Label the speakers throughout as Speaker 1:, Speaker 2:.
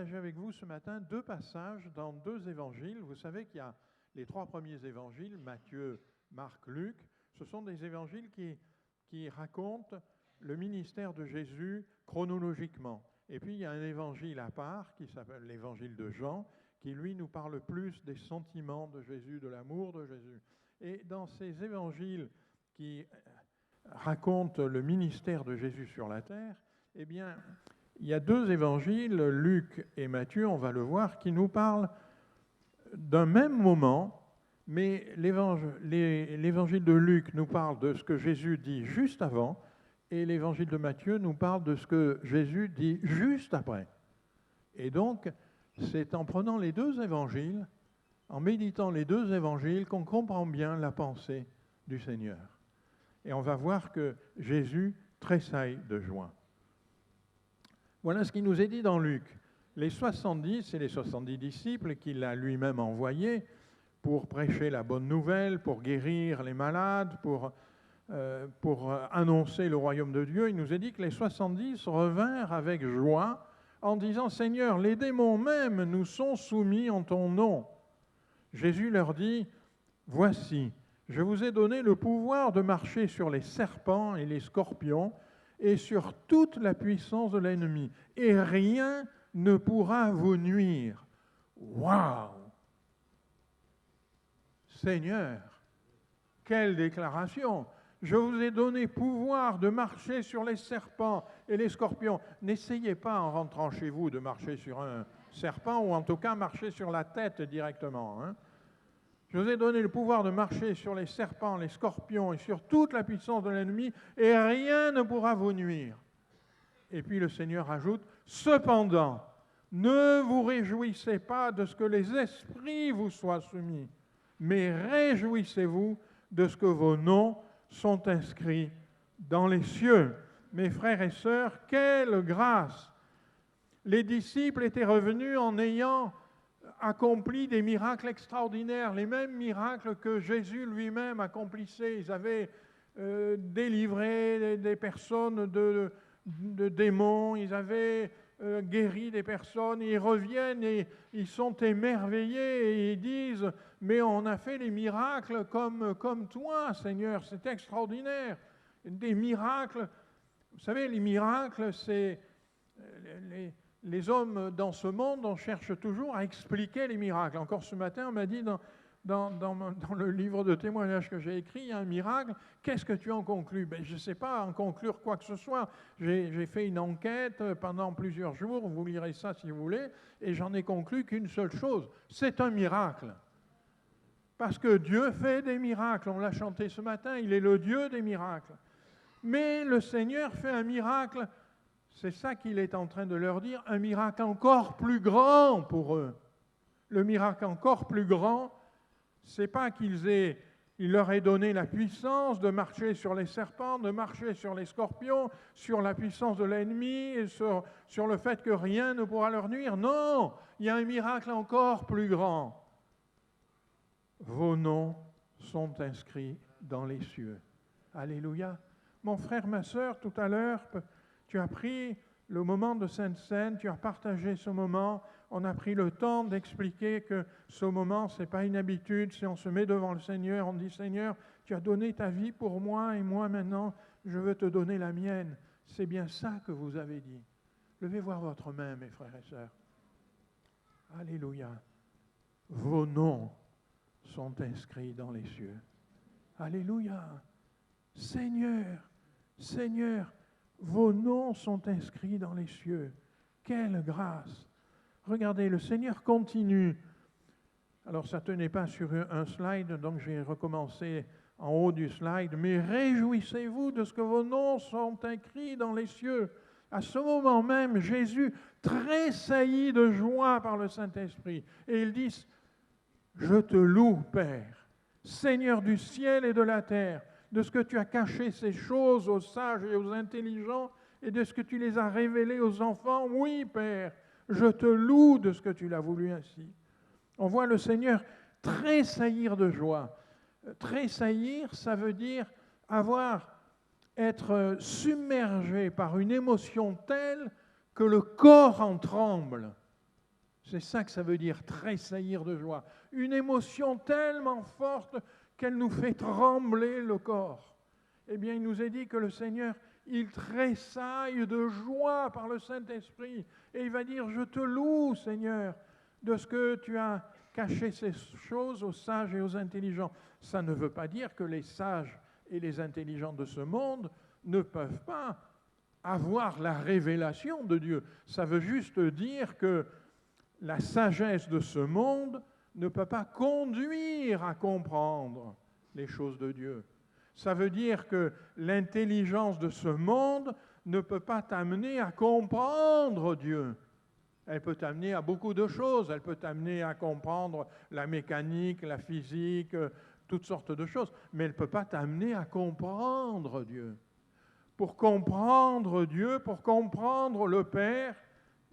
Speaker 1: partager avec vous ce matin 2 passages dans 2 évangiles. Vous savez qu'il y a les 3 premiers évangiles, Matthieu, Marc, Luc. Ce sont des évangiles qui racontent le ministère de Jésus chronologiquement. Et puis il y a un évangile à part qui s'appelle l'évangile de Jean, qui lui nous parle plus des sentiments de Jésus, de l'amour de Jésus. Et dans ces évangiles qui racontent le ministère de Jésus sur la terre, eh bien, il y a 2 évangiles, Luc et Matthieu, on va le voir, qui nous parlent d'un même moment, mais l'évangile de Luc nous parle de ce que Jésus dit juste avant, et l'évangile de Matthieu nous parle de ce que Jésus dit juste après. Et donc, c'est en prenant les 2 évangiles, en méditant les 2 évangiles, qu'on comprend bien la pensée du Seigneur. Et on va voir que Jésus tressaille de joie. Voilà ce qui nous est dit dans Luc. Les 70, c'est les 70 disciples qu'il a lui-même envoyés pour prêcher la bonne nouvelle, pour guérir les malades, pour annoncer le royaume de Dieu. Il nous est dit que les 70 revinrent avec joie en disant « Seigneur, les démons même nous sont soumis en ton nom. » Jésus leur dit « Voici, je vous ai donné le pouvoir de marcher sur les serpents et les scorpions et sur toute la puissance de l'ennemi, et rien ne pourra vous nuire. » Waouh! Seigneur, quelle déclaration! Je vous ai donné pouvoir de marcher sur les serpents et les scorpions. N'essayez pas en rentrant chez vous de marcher sur un serpent, ou en tout cas marcher sur la tête directement. Je vous ai donné le pouvoir de marcher sur les serpents, les scorpions et sur toute la puissance de l'ennemi, et rien ne pourra vous nuire. Et puis le Seigneur ajoute, cependant, ne vous réjouissez pas de ce que les esprits vous soient soumis, mais réjouissez-vous de ce que vos noms sont inscrits dans les cieux. Mes frères et sœurs, quelle grâce! Les disciples étaient revenus en ayant accompli des miracles extraordinaires, les mêmes miracles que Jésus lui-même accomplissait. Ils avaient délivré des personnes de démons, ils avaient guéri des personnes, ils reviennent et ils sont émerveillés et ils disent « Mais on a fait des miracles comme toi, Seigneur, c'est extraordinaire !» Des miracles, vous savez, les miracles, c'est... Les hommes dans ce monde, on cherche toujours à expliquer les miracles. Encore ce matin, on m'a dit dans le livre de témoignages que j'ai écrit, il y a un miracle, qu'est-ce que tu en conclus? Je ne sais pas en conclure quoi que ce soit. J'ai fait une enquête pendant plusieurs jours, vous lirez ça si vous voulez, et j'en ai conclu qu'une seule chose, c'est un miracle. Parce que Dieu fait des miracles, on l'a chanté ce matin, il est le Dieu des miracles. Mais le Seigneur fait un miracle, c'est ça qu'il est en train de leur dire, un miracle encore plus grand pour eux. Le miracle encore plus grand, c'est pas il leur ait donné la puissance de marcher sur les serpents, de marcher sur les scorpions, sur la puissance de l'ennemi, et sur le fait que rien ne pourra leur nuire. Non, il y a un miracle encore plus grand. Vos noms sont inscrits dans les cieux. Alléluia. Mon frère, ma sœur, tout à l'heure, tu as pris le moment de Sainte Seine, tu as partagé ce moment, on a pris le temps d'expliquer que ce moment, ce n'est pas une habitude, c'est on se met devant le Seigneur, on dit « Seigneur, tu as donné ta vie pour moi et moi maintenant, je veux te donner la mienne. » C'est bien ça que vous avez dit. Levez voir votre main, mes frères et sœurs. Alléluia. Vos noms sont inscrits dans les cieux. Alléluia. Seigneur, Seigneur, vos noms sont inscrits dans les cieux. Quelle grâce! Regardez, le Seigneur continue. Alors, ça ne tenait pas sur un slide, donc j'ai recommencé en haut du slide. Mais réjouissez-vous de ce que vos noms sont inscrits dans les cieux. À ce moment même, Jésus tressaillit de joie par le Saint-Esprit. Et il dit, je te loue, Père, Seigneur du ciel et de la terre, de ce que tu as caché ces choses aux sages et aux intelligents, et de ce que tu les as révélées aux enfants. Oui, Père, je te loue de ce que tu l'as voulu ainsi. On voit le Seigneur tressaillir de joie. Tressaillir, ça veut dire être submergé par une émotion telle que le corps en tremble. C'est ça que ça veut dire, tressaillir de joie. Une émotion tellement forte qu'elle nous fait trembler le corps. Eh bien, il nous est dit que le Seigneur, il tressaille de joie par le Saint-Esprit. Et il va dire, je te loue, Seigneur, de ce que tu as caché ces choses aux sages et aux intelligents. Ça ne veut pas dire que les sages et les intelligents de ce monde ne peuvent pas avoir la révélation de Dieu. Ça veut juste dire que la sagesse de ce monde ne peut pas conduire à comprendre les choses de Dieu. Ça veut dire que l'intelligence de ce monde ne peut pas t'amener à comprendre Dieu. Elle peut t'amener à beaucoup de choses. Elle peut t'amener à comprendre la mécanique, la physique, toutes sortes de choses. Mais elle ne peut pas t'amener à comprendre Dieu. Pour comprendre Dieu, pour comprendre le Père,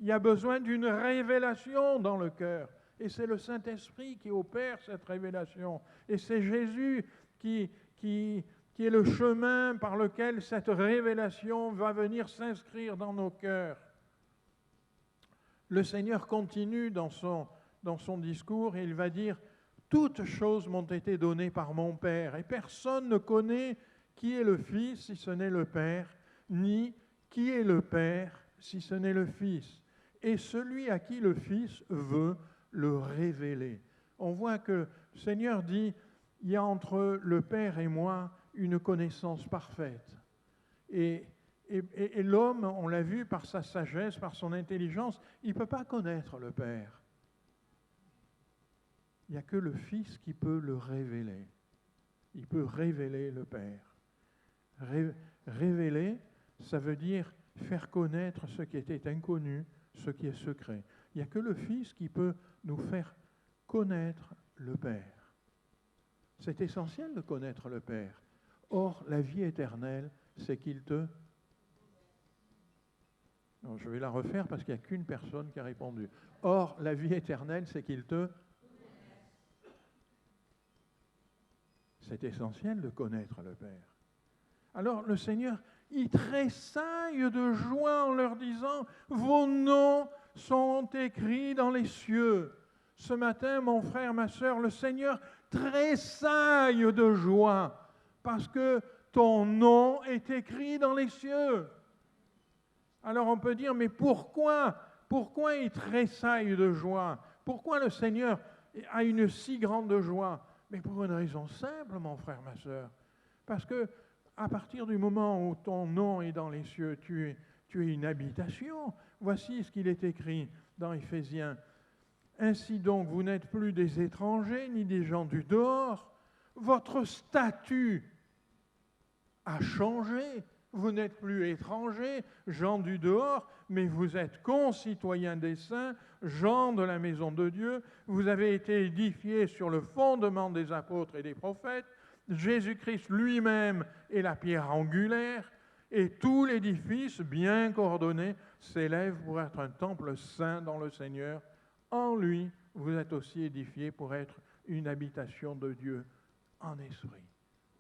Speaker 1: il y a besoin d'une révélation dans le cœur. Et c'est le Saint-Esprit qui opère cette révélation. Et c'est Jésus qui est le chemin par lequel cette révélation va venir s'inscrire dans nos cœurs. Le Seigneur continue dans son discours et il va dire « Toutes choses m'ont été données par mon Père et personne ne connaît qui est le Fils si ce n'est le Père, ni qui est le Père si ce n'est le Fils. Et celui à qui le Fils veut le révéler. » On voit que le Seigneur dit, il y a entre le Père et moi une connaissance parfaite. Et l'homme, on l'a vu par sa sagesse, par son intelligence, il ne peut pas connaître le Père. Il n'y a que le Fils qui peut le révéler. Il peut révéler le Père. Révéler, ça veut dire faire connaître ce qui était inconnu, ce qui est secret. Il n'y a que le Fils qui peut nous faire connaître le Père. C'est essentiel de connaître le Père. Or, la vie éternelle, c'est qu'il te... Non, je vais la refaire parce qu'il n'y a qu'une personne qui a répondu. Or, la vie éternelle, c'est qu'il te... C'est essentiel de connaître le Père. Alors, le Seigneur, il tressaille de joie en leur disant, vos noms sont écrits dans les cieux. Ce matin, mon frère, ma sœur, le Seigneur tressaille de joie parce que ton nom est écrit dans les cieux. Alors on peut dire, mais pourquoi il tressaille de joie? Pourquoi le Seigneur a une si grande joie? Mais pour une raison simple, mon frère, ma sœur. Parce que à partir du moment où ton nom est dans les cieux, tu es une habitation. Voici ce qu'il est écrit dans Éphésiens. Ainsi donc, vous n'êtes plus des étrangers ni des gens du dehors. Votre statut a changé. Vous n'êtes plus étrangers, gens du dehors, mais vous êtes concitoyens des saints, gens de la maison de Dieu. Vous avez été édifiés sur le fondement des apôtres et des prophètes. Jésus-Christ lui-même est la pierre angulaire, et tout l'édifice, bien coordonné, s'élève pour être un temple saint dans le Seigneur. En lui, vous êtes aussi édifiés pour être une habitation de Dieu en esprit.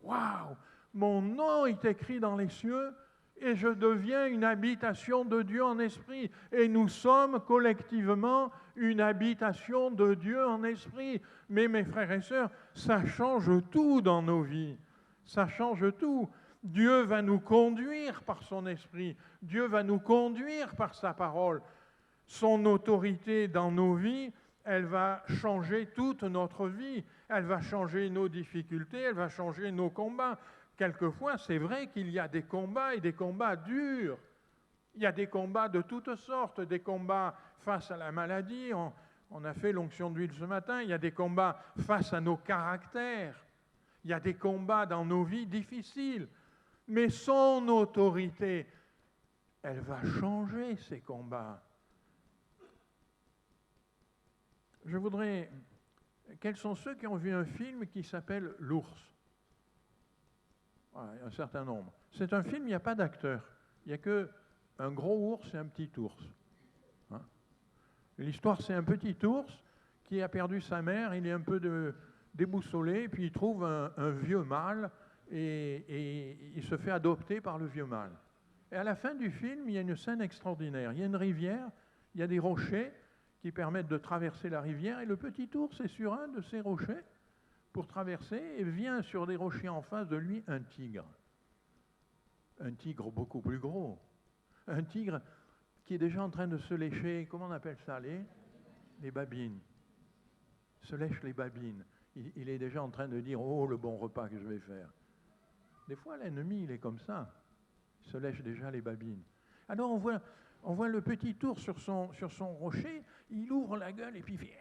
Speaker 1: Waouh! Mon nom est écrit dans les cieux et je deviens une habitation de Dieu en esprit. Et nous sommes collectivement une habitation de Dieu en esprit. Mais mes frères et sœurs, ça change tout dans nos vies. Ça change tout. Dieu va nous conduire par son esprit. Dieu va nous conduire par sa parole. Son autorité dans nos vies, elle va changer toute notre vie. Elle va changer nos difficultés, elle va changer nos combats. Quelquefois, c'est vrai qu'il y a des combats et des combats durs. Il y a des combats de toutes sortes, des combats face à la maladie. On a fait l'onction d'huile ce matin. Il y a des combats face à nos caractères. Il y a des combats dans nos vies difficiles. Mais son autorité, elle va changer ces combats. Je voudrais... Quels sont ceux qui ont vu un film qui s'appelle L'Ours? Voilà, un certain nombre. C'est un film, il n'y a pas d'acteur. Il n'y a qu'un gros ours et un petit ours. Hein? L'histoire, c'est un petit ours qui a perdu sa mère, il est un peu déboussolé, puis il trouve un vieux mâle et il se fait adopter par le vieux mâle. Et à la fin du film, il y a une scène extraordinaire. Il y a une rivière, il y a des rochers, qui permettent de traverser la rivière, et le petit ours est sur un de ces rochers pour traverser, et vient sur des rochers en face de lui un tigre beaucoup plus gros, un tigre qui est déjà en train de se lécher, comment on appelle ça, les babines, se lèche les babines. Il est déjà en train de dire, oh, le bon repas que je vais faire. Des fois, l'ennemi, il est comme ça, il se lèche déjà les babines. Alors, on voit le petit ours sur son rocher, il ouvre la gueule et puis il fait...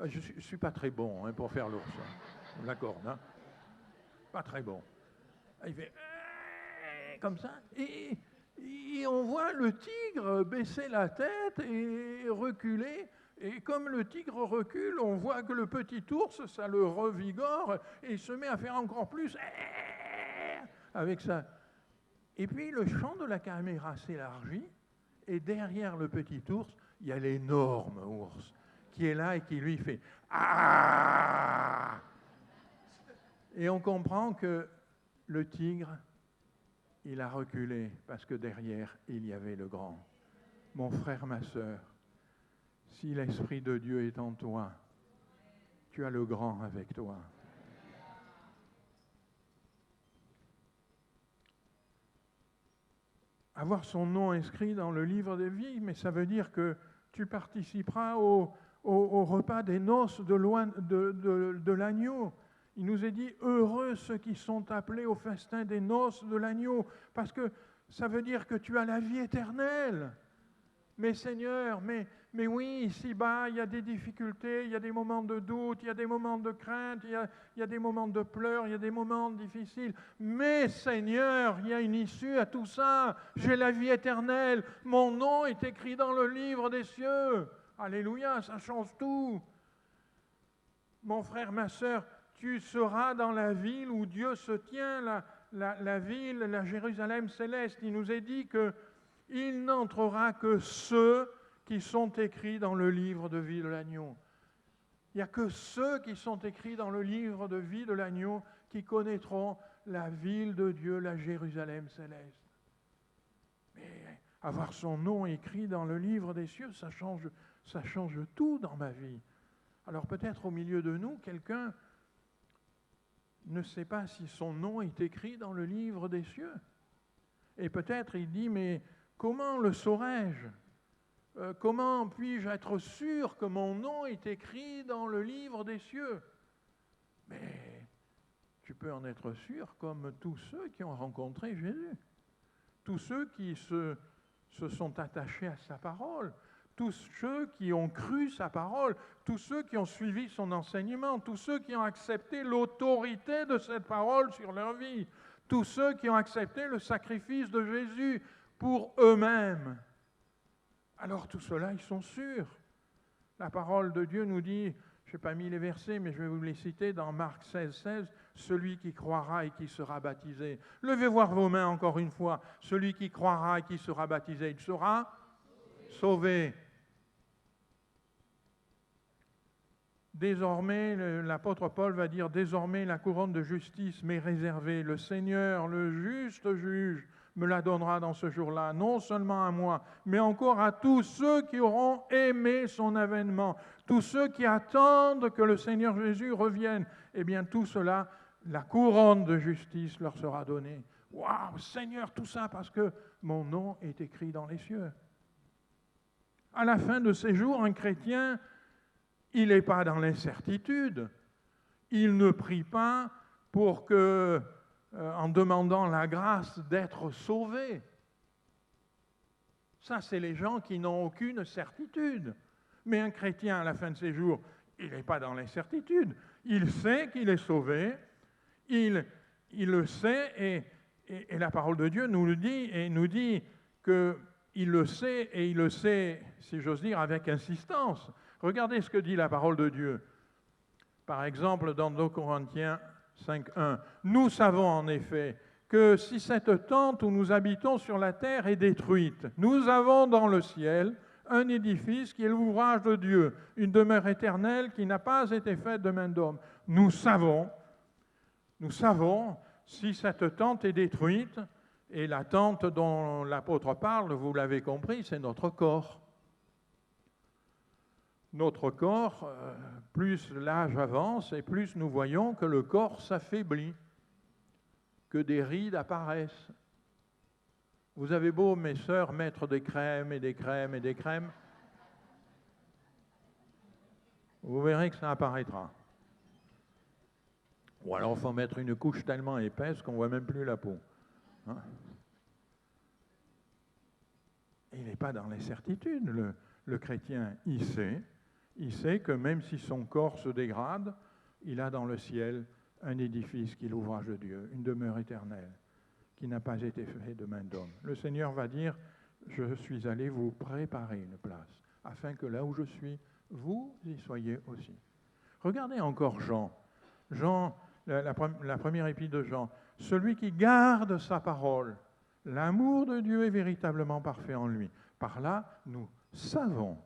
Speaker 1: Je ne suis pas très bon pour faire l'ours, on l'accorde, hein. Pas très bon. Il fait... comme ça, et on voit le tigre baisser la tête et reculer, et comme le tigre recule, on voit que le petit ours, ça le revigore, et il se met à faire encore plus avec ça. Et puis le champ de la caméra s'élargit, et derrière le petit ours, il y a l'énorme ours qui est là et qui lui fait « Ah !» Et on comprend que le tigre, il a reculé parce que derrière, il y avait le grand. Mon frère, ma sœur, si l'Esprit de Dieu est en toi, tu as le grand avec toi. Avoir son nom inscrit dans le livre de vie, mais ça veut dire que tu participeras au repas des noces de l'agneau. Il nous est dit, heureux ceux qui sont appelés au festin des noces de l'agneau, parce que ça veut dire que tu as la vie éternelle. Mais Seigneur, mais oui, ici-bas, il y a des difficultés, il y a des moments de doute, il y a des moments de crainte, il y a des moments de pleurs, il y a des moments difficiles. Mais Seigneur, il y a une issue à tout ça. J'ai la vie éternelle. Mon nom est écrit dans le livre des cieux. Alléluia, ça change tout. Mon frère, ma sœur, tu seras dans la ville où Dieu se tient, la ville, la Jérusalem céleste. Il nous est dit qu'il n'entrera que ceux qui sont écrits dans le livre de vie de l'agneau. Il n'y a que ceux qui sont écrits dans le livre de vie de l'agneau qui connaîtront la ville de Dieu, la Jérusalem céleste. Mais avoir son nom écrit dans le livre des cieux, ça change tout dans ma vie. Alors peut-être au milieu de nous, quelqu'un ne sait pas si son nom est écrit dans le livre des cieux. Et peut-être il dit, mais comment le saurais-je ? Comment puis-je être sûr que mon nom est écrit dans le livre des cieux ? Mais tu peux en être sûr comme tous ceux qui ont rencontré Jésus, tous ceux qui se sont attachés à sa parole, tous ceux qui ont cru sa parole, tous ceux qui ont suivi son enseignement, tous ceux qui ont accepté l'autorité de cette parole sur leur vie, tous ceux qui ont accepté le sacrifice de Jésus pour eux-mêmes. Alors tout cela, ils sont sûrs. La parole de Dieu nous dit, je n'ai pas mis les versets, mais je vais vous les citer dans Marc 16, celui qui croira et qui sera baptisé. Levez voir vos mains encore une fois. Celui qui croira et qui sera baptisé, il sera sauvé. Désormais, l'apôtre Paul va dire, désormais la couronne de justice m'est réservée. Le Seigneur, le juste juge, me la donnera dans ce jour-là, non seulement à moi, mais encore à tous ceux qui auront aimé son avènement, tous ceux qui attendent que le Seigneur Jésus revienne. Eh bien, tout cela, la couronne de justice leur sera donnée. Waouh, Seigneur, tout ça parce que mon nom est écrit dans les cieux. À la fin de ces jours, un chrétien, il n'est pas dans l'incertitude. Il ne prie pas pour que, en demandant la grâce d'être sauvé. Ça, c'est les gens qui n'ont aucune certitude. Mais un chrétien, à la fin de ses jours, il n'est pas dans l'incertitude. Il sait qu'il est sauvé, il le sait, et la parole de Dieu nous le dit, et nous dit qu'il le sait, et il le sait, si j'ose dire, avec insistance. Regardez ce que dit la parole de Dieu. Par exemple, dans 2 Corinthiens 5.1, « Nous savons en effet que si cette tente où nous habitons sur la terre est détruite, nous avons dans le ciel un édifice qui est l'ouvrage de Dieu, une demeure éternelle qui n'a pas été faite de main d'homme. Nous savons, si cette tente est détruite, et la tente dont l'apôtre parle, vous l'avez compris, c'est notre corps. notre corps, plus l'âge avance et plus nous voyons que le corps s'affaiblit, que des rides apparaissent. Vous avez beau, mes sœurs, mettre des crèmes et des crèmes et des crèmes, vous verrez que ça apparaîtra. Ou alors il faut mettre une couche tellement épaisse qu'on ne voit même plus la peau. Hein? Il n'est pas dans l'incertitude, le chrétien. Il sait que même si son corps se dégrade, il a dans le ciel un édifice qui est l'ouvrage de Dieu, une demeure éternelle, qui n'a pas été faite de main d'homme. Le Seigneur va dire, je suis allé vous préparer une place, afin que là où je suis, vous y soyez aussi. Regardez encore Jean. Jean, la première épître de Jean. Celui qui garde sa parole, l'amour de Dieu est véritablement parfait en lui. Par là, nous savons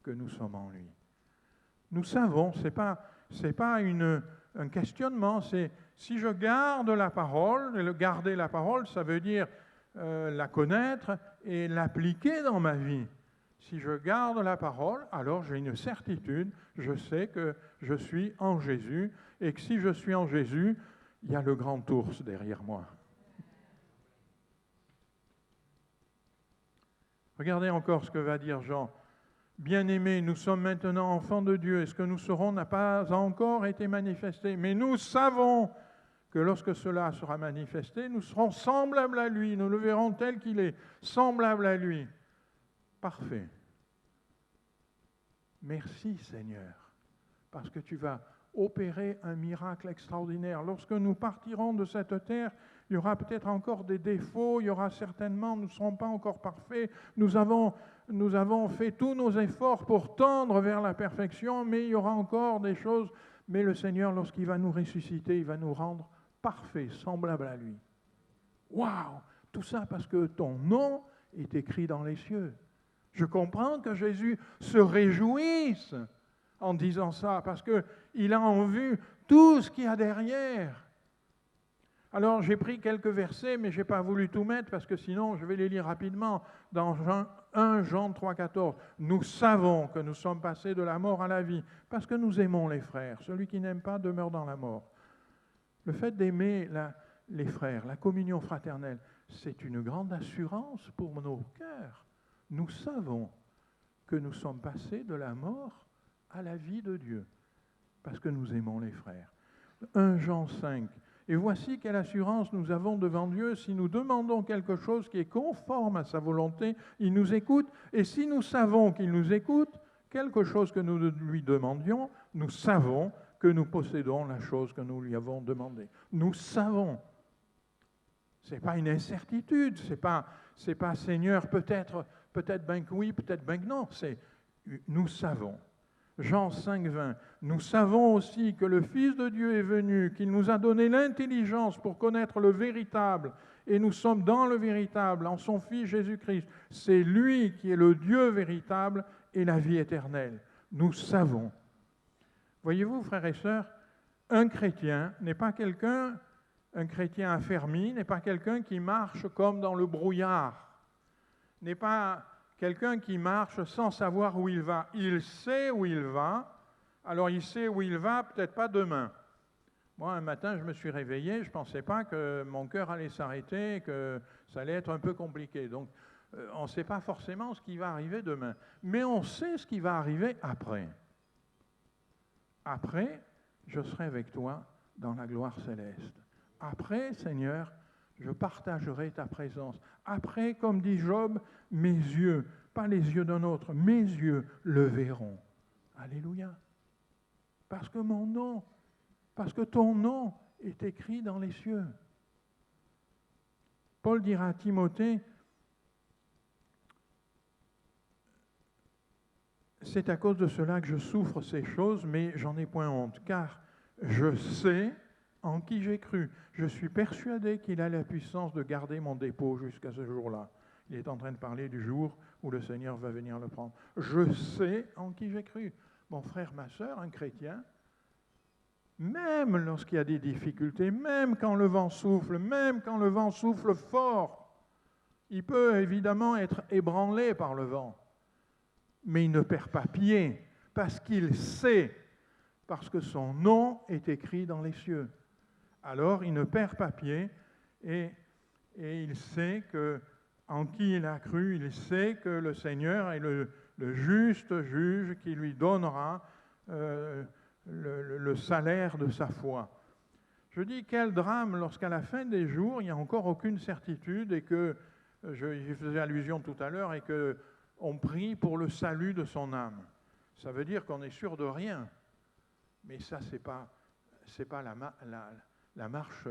Speaker 1: que nous sommes en lui. Nous savons, ce n'est pas un questionnement, c'est si je garde la parole, et garder la parole, ça veut dire la connaître et l'appliquer dans ma vie. Si je garde la parole, alors j'ai une certitude, je sais que je suis en Jésus, et que si je suis en Jésus, il y a le grand ours derrière moi. Regardez encore ce que va dire Jean. Bien-aimés, nous sommes maintenant enfants de Dieu, et ce que nous serons n'a pas encore été manifesté. Mais nous savons que lorsque cela sera manifesté, nous serons semblables à lui, nous le verrons tel qu'il est, semblable à lui. Parfait. Merci Seigneur, parce que tu vas opérer un miracle extraordinaire. Lorsque nous partirons de cette terre, il y aura peut-être encore des défauts, il y aura certainement, nous ne serons pas encore parfaits, nous avons fait tous nos efforts pour tendre vers la perfection, mais il y aura encore des choses. Mais le Seigneur, lorsqu'il va nous ressusciter, il va nous rendre parfaits, semblables à lui. Waouh! Tout ça parce que ton nom est écrit dans les cieux. Je comprends que Jésus se réjouisse en disant ça, parce qu'il a en vue tout ce qu'il y a derrière. Alors j'ai pris quelques versets, mais je n'ai pas voulu tout mettre, parce que sinon je vais les lire rapidement. Dans 1 Jean 3,14, nous savons que nous sommes passés de la mort à la vie, parce que nous aimons les frères. Celui qui n'aime pas demeure dans la mort. Le fait d'aimer les frères, la communion fraternelle, c'est une grande assurance pour nos cœurs. Nous savons que nous sommes passés de la mort à la vie de Dieu, parce que nous aimons les frères. 1 Jean 5. Et voici quelle assurance nous avons devant Dieu. Si nous demandons quelque chose qui est conforme à sa volonté, il nous écoute. Et si nous savons qu'il nous écoute, quelque chose que nous lui demandions, nous savons que nous possédons la chose que nous lui avons demandée. Nous savons. Ce n'est pas une incertitude. C'est pas Seigneur, peut-être ben que oui, peut-être ben que non. C'est nous savons. Jean 5, 20. Nous savons aussi que le Fils de Dieu est venu, qu'il nous a donné l'intelligence pour connaître le véritable, et nous sommes dans le véritable, en son Fils Jésus-Christ. C'est lui qui est le Dieu véritable et la vie éternelle. Nous savons. Voyez-vous, frères et sœurs, un chrétien n'est pas un chrétien affermi, n'est pas quelqu'un qui marche comme dans le brouillard, n'est pas quelqu'un qui marche sans savoir où il va. Il sait où il va, alors il sait où il va, peut-être pas demain. Moi, un matin, je me suis réveillé, je ne pensais pas que mon cœur allait s'arrêter, que ça allait être un peu compliqué. Donc, on ne sait pas forcément ce qui va arriver demain, mais on sait ce qui va arriver après. Après, je serai avec toi dans la gloire céleste. Après, Seigneur, je partagerai ta présence. Après, comme dit Job, mes yeux, pas les yeux d'un autre, mes yeux le verront. Alléluia. Parce que ton nom est écrit dans les cieux. Paul dira à Timothée, c'est à cause de cela que je souffre ces choses, mais j'en ai point honte, car je sais en qui j'ai cru. Je suis persuadé qu'il a la puissance de garder mon dépôt jusqu'à ce jour-là. Il est en train de parler du jour où le Seigneur va venir le prendre. Je sais en qui j'ai cru. Mon frère, ma sœur, un chrétien, même lorsqu'il y a des difficultés, même quand le vent souffle fort, il peut évidemment être ébranlé par le vent, mais il ne perd pas pied, parce qu'il sait, parce que son nom est écrit dans les cieux. Alors il ne perd pas pied et il sait que, en qui il a cru, il sait que le Seigneur est le juste juge qui lui donnera le salaire de sa foi. Je dis quel drame lorsqu'à la fin des jours, il n'y a encore aucune certitude et que, j'y faisais allusion tout à l'heure, et qu'on prie pour le salut de son âme. Ça veut dire qu'on est sûr de rien. Mais ça, ce n'est pas la marche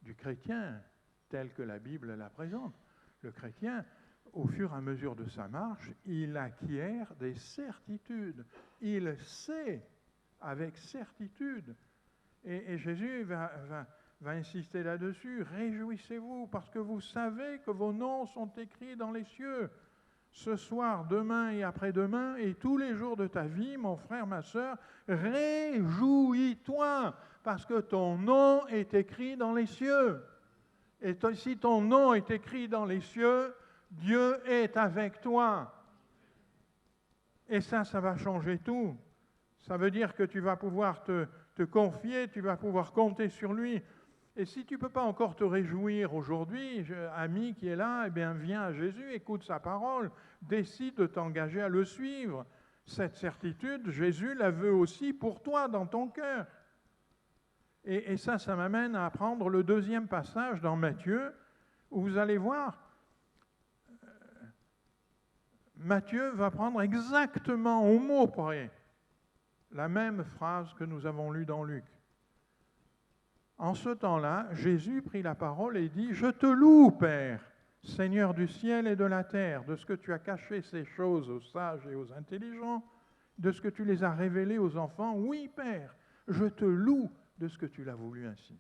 Speaker 1: du chrétien telle que la Bible la présente. Le chrétien, au fur et à mesure de sa marche, il acquiert des certitudes. Il sait avec certitude. Et Jésus va insister là-dessus. Réjouissez-vous parce que vous savez que vos noms sont écrits dans les cieux. Ce soir, demain et après-demain, et tous les jours de ta vie, mon frère, ma sœur, réjouis-toi parce que ton nom est écrit dans les cieux. Et si ton nom est écrit dans les cieux, Dieu est avec toi. Et ça va changer tout. Ça veut dire que tu vas pouvoir te confier, tu vas pouvoir compter sur lui. Et si tu ne peux pas encore te réjouir aujourd'hui, ami qui est là, eh bien viens à Jésus, écoute sa parole, décide de t'engager à le suivre. Cette certitude, Jésus la veut aussi pour toi dans ton cœur. Et ça m'amène à prendre le deuxième passage dans Matthieu, où vous allez voir, Matthieu va prendre exactement au mot près la même phrase que nous avons lue dans Luc. En ce temps-là, Jésus prit la parole et dit « Je te loue, Père, Seigneur du ciel et de la terre, de ce que tu as caché ces choses aux sages et aux intelligents, de ce que tu les as révélées aux enfants. Oui, Père, je te loue de ce que tu l'as voulu ainsi. »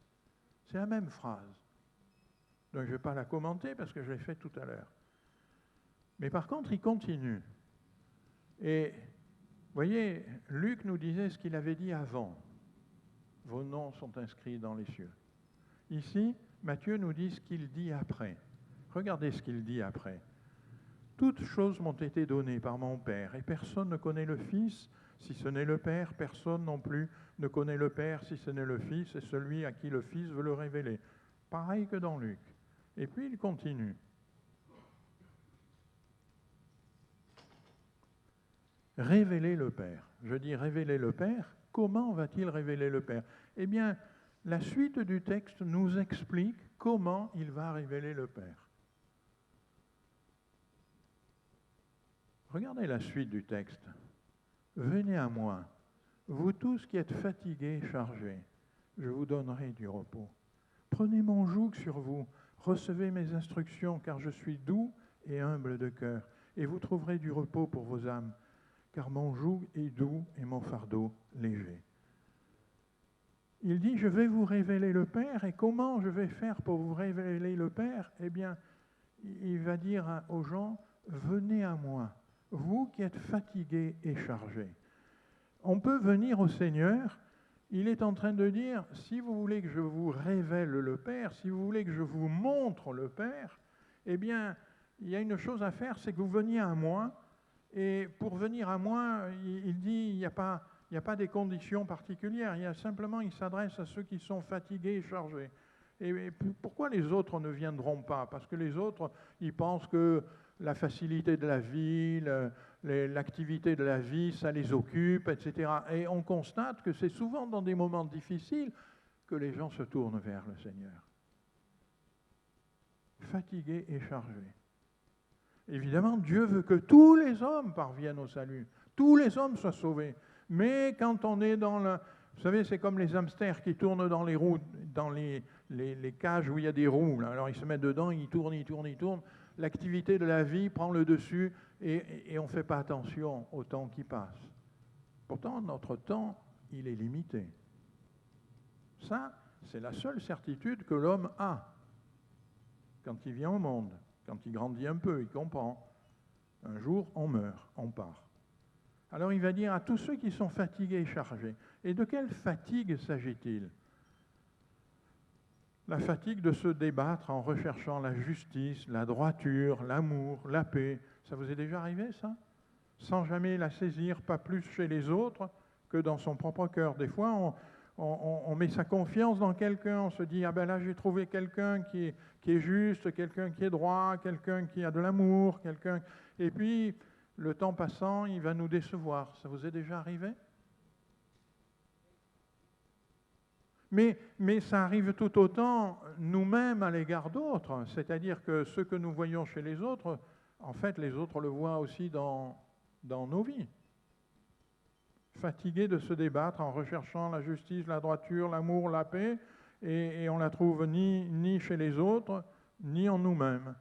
Speaker 1: C'est la même phrase. Donc je ne vais pas la commenter parce que je l'ai fait tout à l'heure. Mais par contre, il continue. Et vous voyez, Luc nous disait ce qu'il avait dit avant. Vos noms sont inscrits dans les cieux. Ici, Matthieu nous dit ce qu'il dit après. Regardez ce qu'il dit après. Toutes choses m'ont été données par mon Père, et personne ne connaît le Fils si ce n'est le Père, personne non plus ne connaît le Père si ce n'est le Fils, et celui à qui le Fils veut le révéler. Pareil que dans Luc. Et puis il continue. Révéler le Père. Je dis révéler le Père. Comment va-t-il révéler le Père? Eh bien, la suite du texte nous explique comment il va révéler le Père. Regardez la suite du texte. Venez à moi, vous tous qui êtes fatigués et chargés, je vous donnerai du repos. Prenez mon joug sur vous, recevez mes instructions, car je suis doux et humble de cœur, et vous trouverez du repos pour vos âmes, car mon joug est doux et mon fardeau léger. Il dit, je vais vous révéler le Père, et comment je vais faire pour vous révéler le Père? Eh bien, il va dire aux gens, venez à moi, vous qui êtes fatigués et chargés. On peut venir au Seigneur, il est en train de dire, si vous voulez que je vous révèle le Père, si vous voulez que je vous montre le Père, eh bien, il y a une chose à faire, c'est que vous veniez à moi, et pour venir à moi, il dit, il n'y a pas des conditions particulières, il s'adresse à ceux qui sont fatigués et chargés. Et pourquoi les autres ne viendront pas? Parce que les autres, ils pensent que la facilité de la vie, l'activité de la vie, ça les occupe, etc. Et on constate que c'est souvent dans des moments difficiles que les gens se tournent vers le Seigneur. Fatigués et chargés. Évidemment, Dieu veut que tous les hommes parviennent au salut, tous les hommes soient sauvés. Mais quand on est dans le... Vous savez, c'est comme les hamsters qui tournent dans les roues, dans les cages où il y a des roues. Là. Alors ils se mettent dedans, ils tournent. L'activité de la vie prend le dessus et on ne fait pas attention au temps qui passe. Pourtant, notre temps, il est limité. Ça, c'est la seule certitude que l'homme a quand il vient au monde, quand il grandit un peu, il comprend. Un jour, on meurt, on part. Alors il va dire à tous ceux qui sont fatigués et chargés. Et de quelle fatigue s'agit-il? La fatigue de se débattre en recherchant la justice, la droiture, l'amour, la paix. Ça vous est déjà arrivé, ça? sans jamais la saisir, pas plus chez les autres que dans son propre cœur. Des fois, on met sa confiance dans quelqu'un, on se dit, ah ben là j'ai trouvé quelqu'un qui est juste, quelqu'un qui est droit, quelqu'un qui a de l'amour, quelqu'un... Et puis, le temps passant, il va nous décevoir. Ça vous est déjà arrivé ? Mais ça arrive tout autant nous-mêmes à l'égard d'autres, c'est-à-dire que ce que nous voyons chez les autres, en fait, les autres le voient aussi dans nos vies. Fatigués de se débattre en recherchant la justice, la droiture, l'amour, la paix, et on ne la trouve ni chez les autres, ni en nous-mêmes.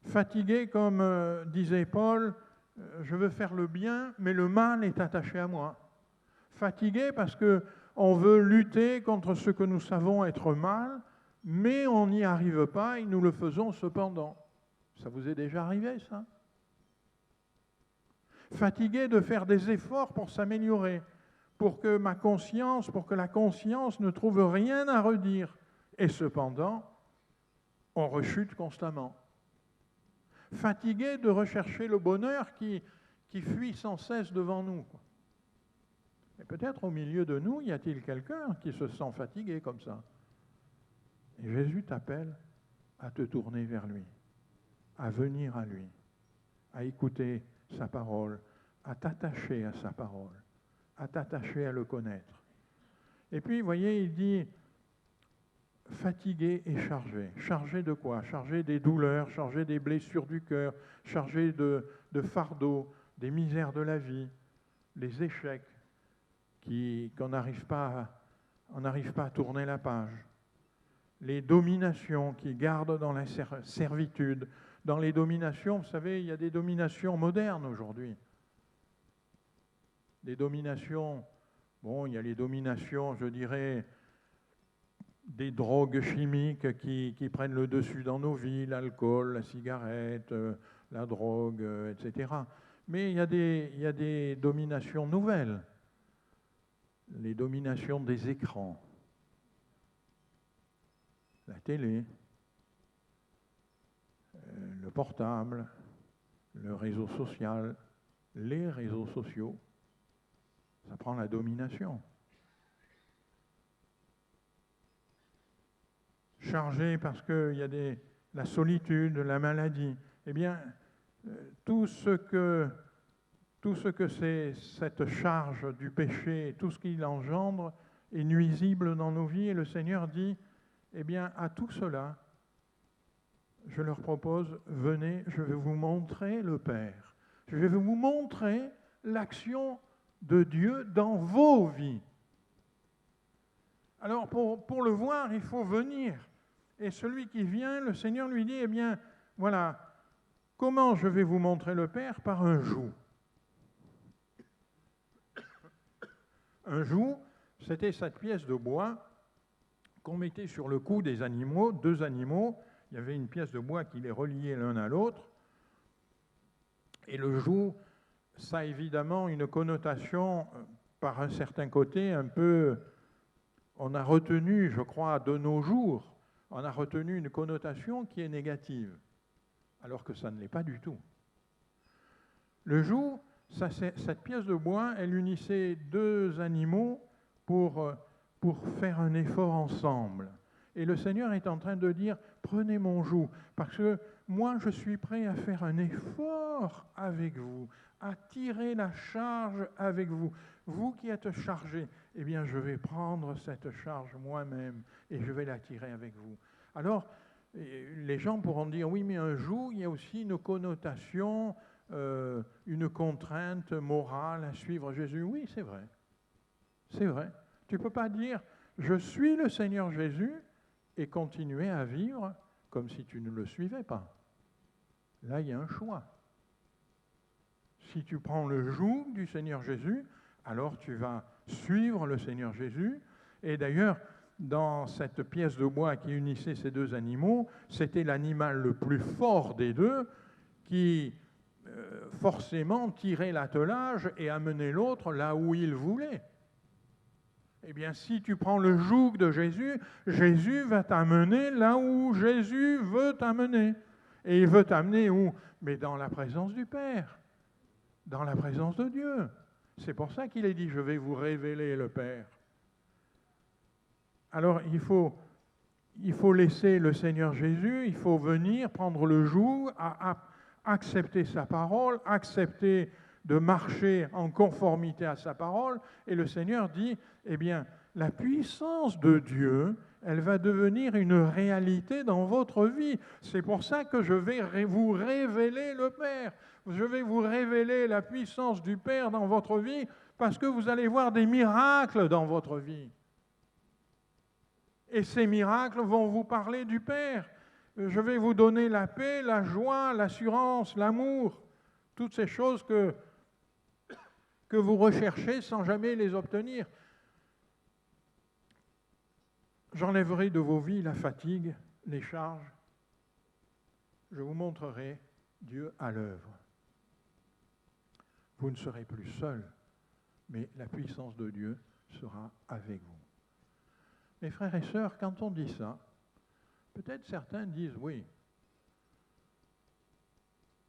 Speaker 1: Fatigués, comme disait Paul, je veux faire le bien, mais le mal est attaché à moi. Fatigués parce qu'on veut lutter contre ce que nous savons être mal, mais on n'y arrive pas et nous le faisons cependant. Ça vous est déjà arrivé, ça ? Fatigué de faire des efforts pour s'améliorer, pour que la conscience ne trouve rien à redire. Et cependant, on rechute constamment. Fatigué de rechercher le bonheur qui fuit sans cesse devant nous. Et peut-être au milieu de nous, y a-t-il quelqu'un qui se sent fatigué comme ça ? Et Jésus t'appelle à te tourner vers lui, à venir à lui, à écouter sa parole, à t'attacher à sa parole, à t'attacher à le connaître. Et puis, vous voyez, il dit fatigué et chargé. Chargé de quoi ? Chargé des douleurs, chargé des blessures du cœur, chargé de fardeaux, des misères de la vie, les échecs qu'on n'arrive pas à tourner la page, les dominations qui gardent dans la servitude. Dans les dominations, vous savez, il y a des dominations modernes aujourd'hui. Des dominations, il y a les dominations, je dirais, des drogues chimiques qui prennent le dessus dans nos vies, l'alcool, la cigarette, la drogue, etc. Mais il y a des dominations nouvelles. Les dominations des écrans, la télé, le portable, le réseau social, les réseaux sociaux, ça prend la domination. Chargé parce qu'il y a la solitude, la maladie, eh bien, tout ce que c'est cette charge du péché, tout ce qu'il engendre est nuisible dans nos vies. Et le Seigneur dit, eh bien, à tout cela, je leur propose, venez, je vais vous montrer le Père. Je vais vous montrer l'action de Dieu dans vos vies. Alors, pour le voir, il faut venir. Et celui qui vient, le Seigneur lui dit, eh bien, voilà, comment je vais vous montrer le Père ? Par un joug. Un joug, c'était cette pièce de bois qu'on mettait sur le cou des animaux, 2 animaux. Il y avait une pièce de bois qui les reliait l'un à l'autre. Et le joug, ça a évidemment une connotation, par un certain côté, un peu... On a retenu, je crois, de nos jours, on a retenu une connotation qui est négative, alors que ça ne l'est pas du tout. Le joug, cette pièce de bois, elle unissait 2 animaux pour faire un effort ensemble. Et le Seigneur est en train de dire, prenez mon joug, parce que moi je suis prêt à faire un effort avec vous, à tirer la charge avec vous. Vous qui êtes chargés, eh bien je vais prendre cette charge moi-même et je vais la tirer avec vous. Alors, les gens pourront dire, oui, mais un joug, il y a aussi une connotation, une contrainte morale à suivre Jésus. Oui, c'est vrai. C'est vrai. Tu ne peux pas dire, je suis le Seigneur Jésus et continuer à vivre comme si tu ne le suivais pas. Là, il y a un choix. Si tu prends le joug du Seigneur Jésus, alors tu vas suivre le Seigneur Jésus. Et d'ailleurs, dans cette pièce de bois qui unissait ces 2 animaux, c'était l'animal le plus fort des 2 qui forcément tirait l'attelage et amenait l'autre là où il voulait. Eh bien, si tu prends le joug de Jésus, Jésus va t'amener là où Jésus veut t'amener. Et il veut t'amener où? Mais dans la présence du Père, dans la présence de Dieu. C'est pour ça qu'il est dit, je vais vous révéler le Père. Alors il faut laisser le Seigneur Jésus, il faut venir prendre le joug, accepter sa parole, accepter de marcher en conformité à sa parole. Et le Seigneur dit, eh bien, la puissance de Dieu, elle va devenir une réalité dans votre vie. C'est pour ça que je vais vous révéler le Père. Je vais vous révéler la puissance du Père dans votre vie, parce que vous allez voir des miracles dans votre vie. Et ces miracles vont vous parler du Père. Je vais vous donner la paix, la joie, l'assurance, l'amour, toutes ces choses que vous recherchez sans jamais les obtenir. J'enlèverai de vos vies la fatigue, les charges. Je vous montrerai Dieu à l'œuvre. Vous ne serez plus seul, mais la puissance de Dieu sera avec vous. Mes frères et sœurs, quand on dit ça, peut-être certains disent oui,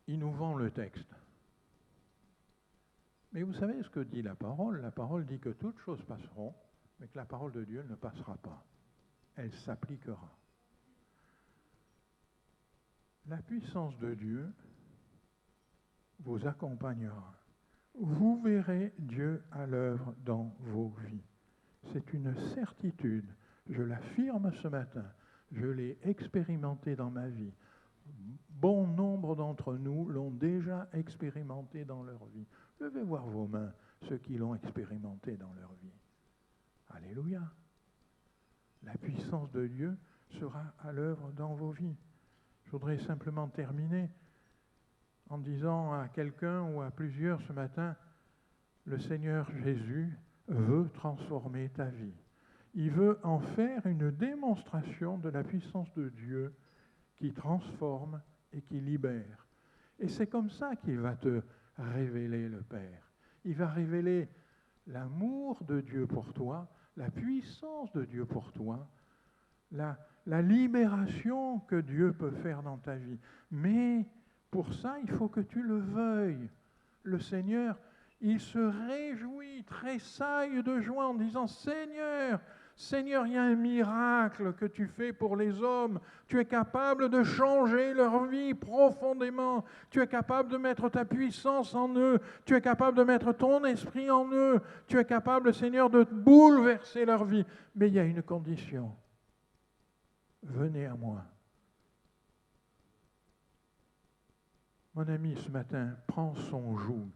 Speaker 1: il nous vend le texte. Mais vous savez ce que dit la parole? La parole dit que toutes choses passeront, mais que la parole de Dieu ne passera pas. Elle s'appliquera. La puissance de Dieu vous accompagnera. Vous verrez Dieu à l'œuvre dans vos vies. C'est une certitude. Je l'affirme ce matin. Je l'ai expérimenté dans ma vie. Bon nombre d'entre nous l'ont déjà expérimenté dans leur vie. Levez voir vos mains, ceux qui l'ont expérimenté dans leur vie. Alléluia. La puissance de Dieu sera à l'œuvre dans vos vies. Je voudrais simplement terminer en disant à quelqu'un ou à plusieurs ce matin, le Seigneur Jésus veut transformer ta vie. Il veut en faire une démonstration de la puissance de Dieu qui transforme et qui libère. Et c'est comme ça qu'il va te révéler le Père. Il va révéler l'amour de Dieu pour toi, la puissance de Dieu pour toi, la libération que Dieu peut faire dans ta vie. Mais pour ça, il faut que tu le veuilles. Le Seigneur, il se réjouit, tressaille de joie en disant « Seigneur, Seigneur, il y a un miracle que tu fais pour les hommes. Tu es capable de changer leur vie profondément. Tu es capable de mettre ta puissance en eux. Tu es capable de mettre ton esprit en eux. Tu es capable, Seigneur, de bouleverser leur vie. Mais il y a une condition. Venez à moi. » Mon ami, ce matin, prends son joug.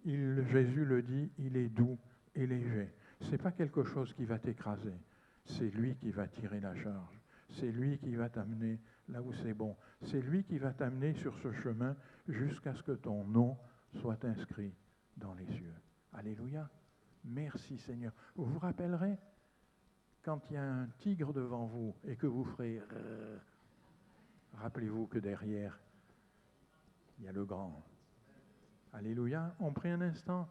Speaker 1: Jésus le dit, il est doux et léger. Ce n'est pas quelque chose qui va t'écraser. C'est lui qui va tirer la charge. C'est lui qui va t'amener là où c'est bon. C'est lui qui va t'amener sur ce chemin jusqu'à ce que ton nom soit inscrit dans les cieux. Alléluia. Merci Seigneur. Vous vous rappellerez, quand il y a un tigre devant vous et que vous ferez... Rappelez-vous que derrière, il y a le grand. Alléluia. On prie un instant.